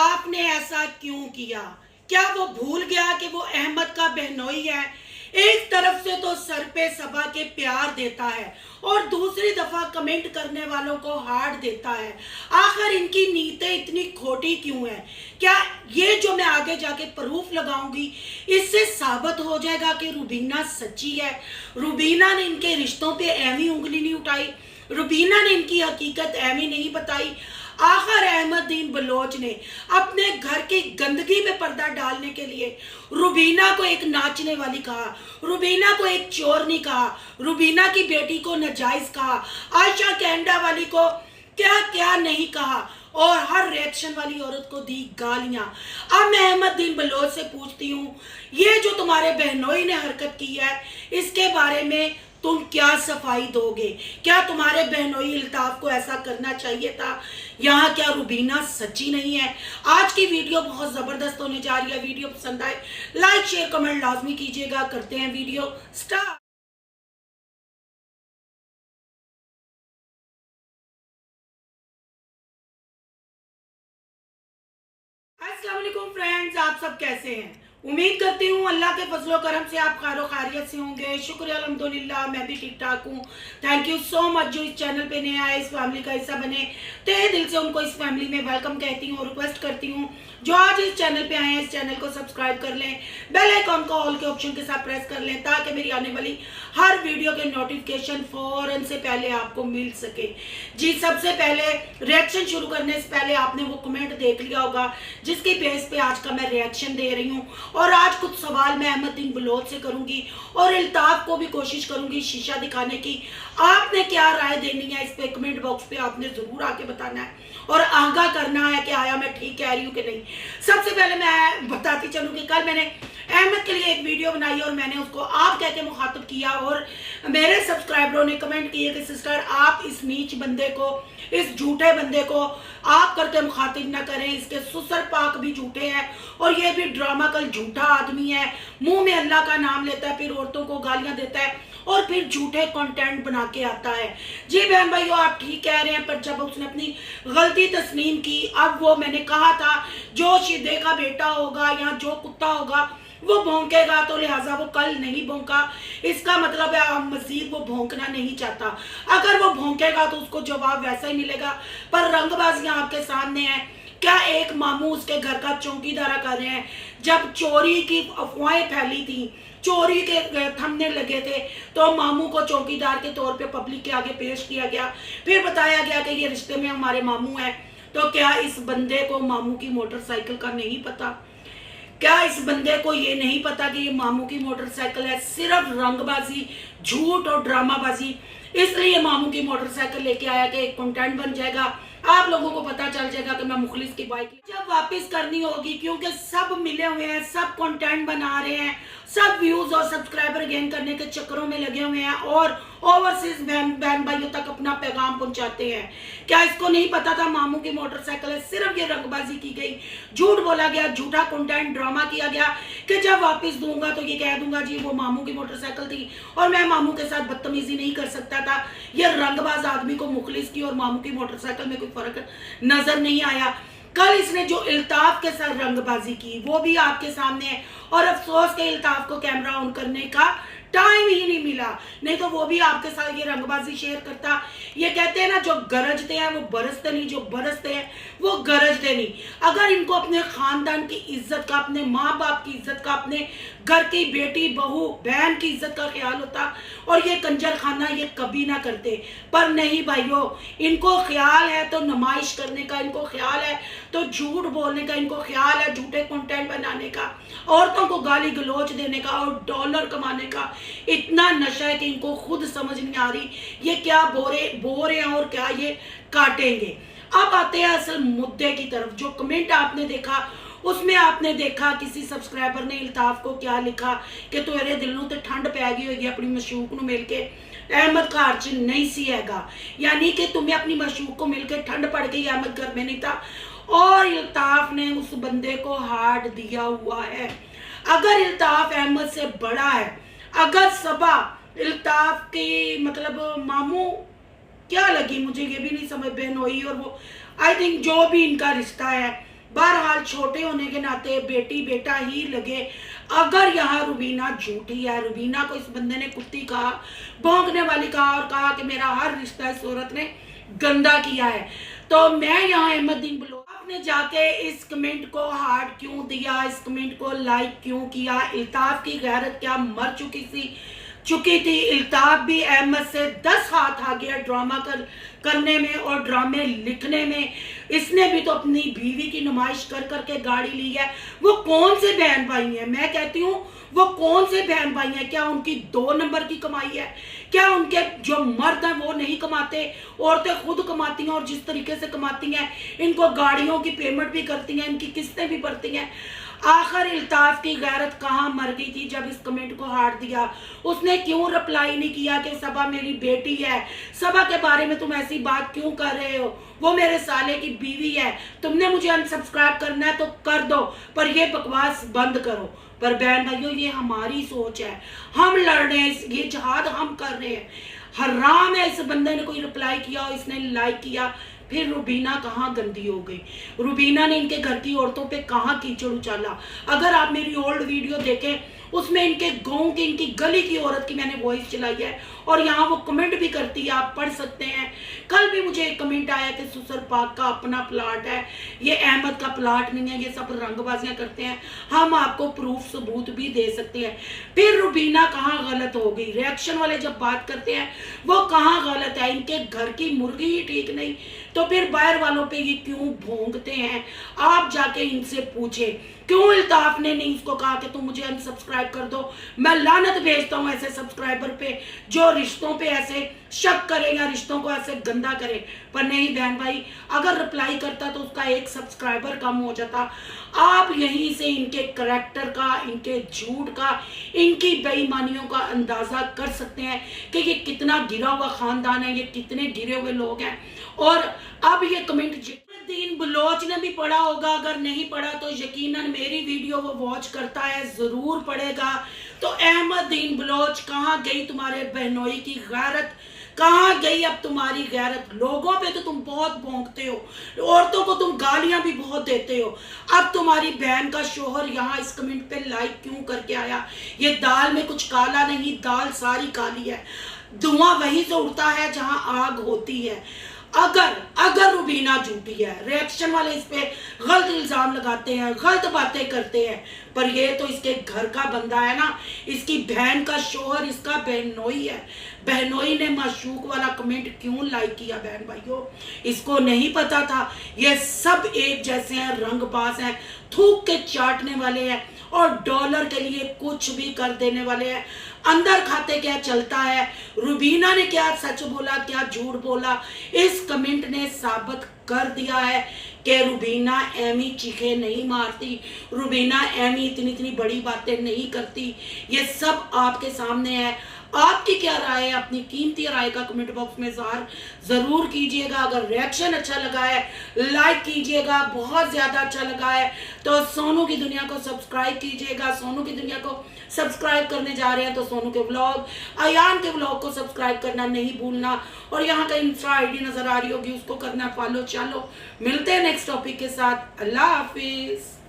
अल्ताफ ने ऐसा क्यों किया? क्या वो भूल गया कि वो अहमद का बहनोई है? एक तरफ से तो सर पे सबा के प्यार देता है और दूसरी दफा कमेंट करने वालों को हार्ट देता है। आखिर इनकी नीयतें इतनी खोटी क्यों है? क्या ये जो मैं आगे जाके प्रूफ लगाऊंगी इससे साबित हो जाएगा कि रुबीना सच्ची है? रुबीना ने इनके रिश्तों पे एवी उंगली नहीं उठाई, रुबीना ने इनकी हकीकत एवी नहीं बताई। आखिर अहमदुद्दीन बलोच ने अपने घर की गंदगी में पर्दा डालने के लिए रुबीना को एक नाचने वाली कहा, रुबीना को एक चोरनी कहा, रुबीना की बेटी को नाजायज कहा, आयशा कैनेडा वाली को क्या क्या नहीं कहा और हर रिएक्शन वाली औरत को दी गालियां। अब मैं अहमदुद्दीन बलोच से पूछती हूँ, ये जो तुम्हारे बहनोई ने हरकत की है इसके बारे में तुम क्या सफाई दोगे? क्या तुम्हारे बहनोई अल्ताफ को ऐसा करना चाहिए था? यहाँ क्या रुबीना सच्ची नहीं है? आज की वीडियो बहुत ज़बरदस्त होने जा रही है। वीडियो पसंद आए लाइक शेयर कमेंट लाजमी कीजिएगा। करते हैं वीडियो स्टार्ट। अस्सलाम वालेकुम फ्रेंड्स, आप सब कैसे हैं? उम्मीद करती हूँ अल्लाह के फजलो करम से आप खैर खैरियत से होंगे। शुक्र अल्हम्दुलिल्लाह, मैं भी ठीक ठाक हूँ। थैंक यू सो मच जो इस चैनल पे नए आए, इस फैमिली का हिस्सा बने। तहे दिल से उनको इस फैमिली में वेलकम कहती हूँ और रिक्वेस्ट करती हूँ जो आज इस चैनल पे आए हैं इस चैनल को सब्सक्राइब कर लें, बेल आइकॉन को ऑल के ऑप्शन के साथ प्रेस कर लें ताकि मेरी आने वाली हर वीडियो के नोटिफिकेशन फौरन से पहले आपको मिल सके। जी, सबसे पहले रिएक्शन शुरू करने से पहले आपने वो कमेंट देख लिया होगा जिसकी बेस पे आज का मैं रिएक्शन दे रही हूँ और आज कुछ सवाल मैं अहमदुद्दीन बलोच से करूंगी और अल्ताफ को भी कोशिश करूंगी शीशा दिखाने की। आपने क्या राय देनी है इस पे कमेंट बॉक्स पे आपने जरूर आके बताना है और आगाह करना है कि आया मैं ठीक कह रही हूँ कि नहीं। सबसे पहले मैं बताती चलूँ कि कल मैंने अहमद के लिए एक वीडियो बनाई और मैंने उसको आप कह के मुखातब किया और मेरे सब्सक्राइबरों ने कमेंट किए कि सिस्टर आप इस नीच बंदे को, इस झूठे बंदे को आप करके मुखातिब ना करें, इसके ससुर पाक भी झूठे हैं और ये भी ड्रामा कल झूठा आदमी है, मुंह में अल्लाह का नाम लेता है, फिर औरतों को गालियां देता है और फिर झूठे कंटेंट बना के आता है। जी बहन भाइयों, आप ठीक कह रहे हैं, पर जब उसने अपनी गलती तस्लीम की, अब वो मैंने कहा था जो शिदे का बेटा होगा या जो कुत्ता होगा वो भौंकेगा, तो लिहाजा वो कल नहीं भौंका, इसका मतलब है मजीद वो भौंकना नहीं चाहता। अगर वो भौंकेगा तो उसको जवाब वैसा ही मिलेगा। पर रंगबाजियां आपके सामने है। क्या एक मामू उसके घर का चौकीदारा कर रहे हैं? जब चोरी की अफवाहें फैली थी, चोरी के थमने लगे थे, तो मामू को चौकीदार के तौर पे पब्लिक के आगे पेश किया गया, फिर बताया गया कि ये रिश्ते में हमारे मामू हैं। तो क्या इस बंदे को मामू की मोटरसाइकिल का नहीं पता? क्या इस बंदे को ये नहीं पता कि ये मामू की मोटरसाइकिल है? सिर्फ रंगबाजी, झूठ और ड्रामाबाजी, इसलिए मामू की मोटरसाइकिल लेके आया कि एक कंटेंट बन जाएगा, आप लोगों को पता चल जाएगा कि मैं मुखलिस की बाइक जब वापस करनी होगी, क्योंकि सब मिले हुए हैं, सब कंटेंट बना रहे हैं, सब व्यूज और सब्सक्राइबर गेन करने के चक्करों में लगे हुए हैं और ओवरसीज बहन भाइयों तक अपना पैगाम पहुंचाते हैं। क्या इसको नहीं पता था मामू की मोटरसाइकिल है? सिर्फ ये रंगबाजी की गई, झूठ बोला गया, झूठा कंटेंट ड्रामा किया गया कि जब वापस दूंगा तो ये कह दूंगा जी वो मामू की मोटरसाइकिल थी और मैं मामू के साथ बदतमीजी नहीं कर सकता था। ये रंगबाज आदमी को मुखलिस की और मामू की मोटरसाइकिल में कोई फर्क नजर नहीं आया। कल इसने जो अल्ताफ के साथ रंगबाजी की वो भी आपके सामने है और अफसोस के अल्ताफ को कैमरा ऑन करने का टाइम ही नहीं मिला, नहीं तो वो भी आपके साथ ये रंगबाजी शेयर करता। ये कहते हैं ना, जो गरजते हैं वो बरसते नहीं, जो बरसते हैं वो गरजते नहीं। अगर इनको अपने खानदान की इज्जत का, अपने माँ बाप की इज्जत का, अपने घर की बेटी बहू बहन की इज्जत का ख्याल होता और ये कंजर खाना ये कभी ना करते। पर नहीं भाइयों, इनको ख्याल है तो नुमाइश करने का, इनको ख्याल है तो झूठ बोलने का, इनको ख्याल है झूठे कंटेंट बनाने का, औरतों को गाली गलौच देने का और डॉलर कमाने का। इतना नशा है कि इनको खुद समझ नहीं आ रही ये क्या बोरे हैं और क्या ये काटेंगे। अब आते हैं असल मुद्दे की तरफ। जो कमेंट आपने देखा उसमें आपने देखा किसी सब्सक्राइबर ने अल्ताफ को क्या लिखा कि तेरे दिल नूं ते ठंड पै गई होगी अपनी मशूक नूं मिल के, अहमद घर च नहीं सी हैगा, यानी कि तुम्हें अपनी मशूक को मिलकर ठंड पड़ गई, अहमद घर में नहीं था और अल्ताफ ने उस बंदे को हार्ट दिया हुआ है। अगर अल्ताफ अहमद से बड़ा है, अगर सबा अल्ताफ की मतलब मामू क्या लगी मुझे ये भी नहीं समझ, बहनोई और वो आई थिंक जो भी इनका रिश्ता है बहरहाल छोटे होने के नाते बेटी बेटा ही लगे। अगर यहाँ रुबीना झूठी है, रुबीना को इस बंदे ने कुत्ती कहा, भौंकने वाली कहा और कहा कि मेरा हर रिश्ता इस औरत ने गंदा किया है, तो मैं यहाँ अहमदीन बलोच, आपने जाके इस कमेंट को हार्ट क्यों दिया, इस कमेंट को लाइक क्यों किया? इल्ताफ की गैरत क्या मर चुकी थी? इल्ताफ भी अहमद से 10 हाथ आ गया ड्रामा करने में और ड्रामे लिखने में। इसने भी तो अपनी बीवी की नुमाइश कर करके गाड़ी ली है। वो कौन से बहन भाई हैं? मैं कहती हूँ वो कौन से बहन भाई हैं? क्या उनकी 2 नंबर की कमाई है? क्या उनके जो मर्द हैं वो नहीं कमाते? औरतें खुद कमाती हैं और जिस तरीके से कमाती हैं, इनको गाड़ियों की पेमेंट भी करती हैं, इनकी किस्तें भी भरती हैं। आखिर इल्ताफ की गैरत कहाँ मर गई थी जब इस कमेंट को हार्ट दिया? उसने क्यों रिप्लाई नहीं किया कि सबा मेरी बेटी है, सबा के बारे में तुम ऐसी बात क्यों कर रहे हो, वो मेरे साले की बीवी है, तुमने मुझे अनसब्सक्राइब करना है तो कर दो, पर ये बकवास बंद करो। पर बहन भाइयों, ये हमारी सोच है, हम लड़ रहे हैं, ये जिहाद हम कर रहे हैं। हराम है इस बंदे ने कोई रिप्लाई किया और इसने लाइक किया। फिर रुबीना कहाँ गंदी हो गई? रुबीना ने इनके घर की औरतों पे कहाँ कीचड़ उछाला? अगर आप मेरी ओल्ड वीडियो देखें, उसमें इनके गांव की, इनकी गली की औरत की मैंने वॉइस चलाई है और यहाँ वो कमेंट भी करती है, आप पढ़ सकते हैं। कल भी मुझे एक कमेंट आया कि सुसर पाक का अपना प्लाट है, ये अहमद का प्लाट नहीं है, ये सब रंगबाजियां करते हैं, हम आपको प्रूफ सबूत भी दे सकते हैं। फिर रुबीना कहाँ गलत हो गई? रिएक्शन वाले जब बात करते हैं वो कहाँ गलत है? इनके घर की मुर्गी ही ठीक नहीं तो फिर बाहर वालों पे ये क्यों भोंकते हैं? आप जाके इनसे पूछे क्यों इल्ताफ ने नहीं इसको कहा कि तुम मुझे अनसब्सक्राइब कर दो? मैं लानत भेजता हूँ ऐसे सब्सक्राइबर पे जो रिश्तों पे ऐसे शक करे या रिश्तों को ऐसे गंदा करे। पर नहीं बहन भाई, अगर रिप्लाई करता तो उसका एक सब्सक्राइबर कम हो जाता। आप यहीं से इनके करैक्टर का, इनके झूठ का, इनकी बेईमानियों का अंदाजा कर सकते हैं कि ये कितना गिरा हुआ खानदान है, ये कितने गिरे हुए लोग हैं। और अब ये कमेंट अहमदीन बलोच ने भी पढ़ा होगा, अगर नहीं पढ़ा तो यकीनन मेरी वीडियो वो वॉच करता है, जरूर पढ़ेगा। तो अहमदीन बलोच, कहाँ गई तुम्हारे बहनोई की गैरत? कहाँ गई अब तुम्हारी गैरत? लोगों पे तो तुम बहुत भौंकते हो, औरतों को तुम गालियां भी बहुत देते हो। अब तुम्हारी बहन का शोहर यहाँ इस कमेंट पे लाइक क्यों करके आया? ये दाल में कुछ काला नहीं, दाल सारी काली है। धुआं वहीं से उड़ता है जहां आग होती है। अगर रुबीना झूठी है, रिएक्शन वाले इस पे गलत इल्जाम लगाते हैं, गलत बातें करते हैं, पर ये तो इसके घर का बंदा है ना, इसकी बहन का शोहर इसका बहनोई है। बहनोई ने माशूक वाला कमेंट क्यों लाइक किया? बहन भाइयों, इसको नहीं पता था ये सब एक जैसे हैं, रंगबाज हैं, थूक के चाटने वाले हैं और डॉलर के लिए कुछ भी कर देने वाले हैं। अंदर खाते क्या चलता है, रुबीना ने क्या सच बोला क्या झूठ बोला, इस कमेंट ने साबित कर दिया है कि रुबीना एमी चीखे नहीं मारती, रुबीना एमी इतनी बड़ी बातें नहीं करती। ये सब आपके सामने है। आपकी क्या राय है? अपनी कीमती राय का कमेंट बॉक्स में ज़ाहिर ज़रूर कीजिएगा। अगर रिएक्शन अच्छा लगा है लाइक कीजिएगा, बहुत ज़्यादा अच्छा लगा है तो सोनू की दुनिया को सब्सक्राइब कीजिएगा। सोनू की दुनिया को सब्सक्राइब करने जा रहे हैं तो सोनू के व्लॉग, अयान के व्लॉग को सब्सक्राइब करना नहीं भूलना। और यहाँ का इंस्टा आईडी नज़र आ रही होगी, उसको करना फॉलो। चलो मिलते हैं नेक्स्ट टॉपिक के साथ। अल्लाह हाफिज़।